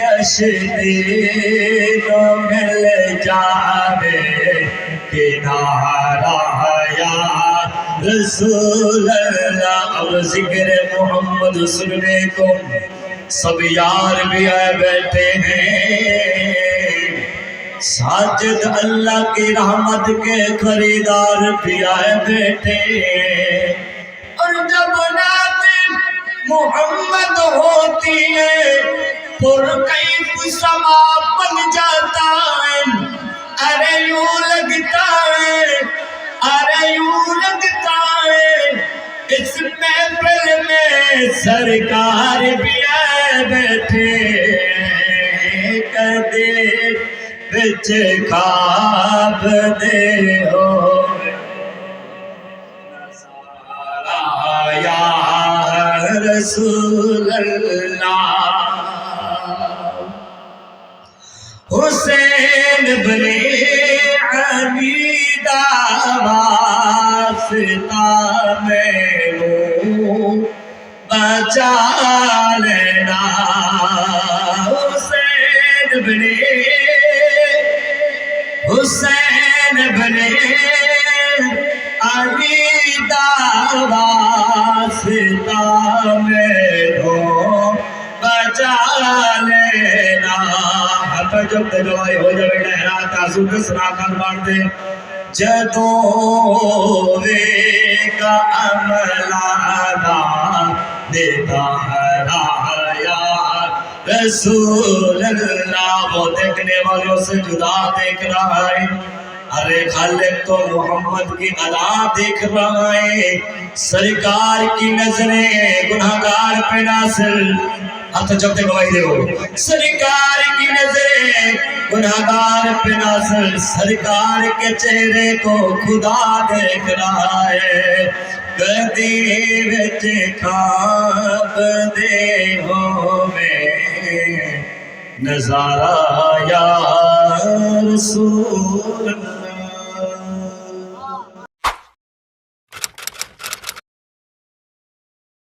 اشدینو مل جاوے کنارہ یا رسول اللہ۔ اب ذکر محمد سننے کو سب یار بھی آئے بیٹھے ہیں، ساجد اللہ کی رحمت کے خریدار بھی آئے بیٹھے ہیں۔ اور جب نعت محمد ہوتی ہے پر کیف سما بن جاتا ہے، ارے یوں لگتا ہے، ارے یوں لگتا ہے اس محفل میں سرکار بھی آئے بیٹھے کدے بچ خواب دے ہو یا رسول اللہ۔ حسین بن علی دا واسطہ میں ہوں بچا لینا، حسین بن علی دا واسطہ میں ہوں بچا لینا۔ جب دلوائی ہو جائے ڈہرا تازو کے سراخان مارتے جدوے کا عملانہ دیتا یا رسول اللہ۔ وہ دیکھنے والوں سے جدا دیکھ رہا ہے، ارے خالق تو محمد کی ادا دیکھ رہا ہے۔ سرکار کی نظریں گناہگار پہ ناصر، ہاتھ جب گواہی دے ہو، سرکار کی نظریں گناہگار پہ ناصر، سرکار کے چہرے کو خدا دیکھ رہا ہے۔ کدی وچ خواب دے ہووے نظارہ یا رسول اللہ۔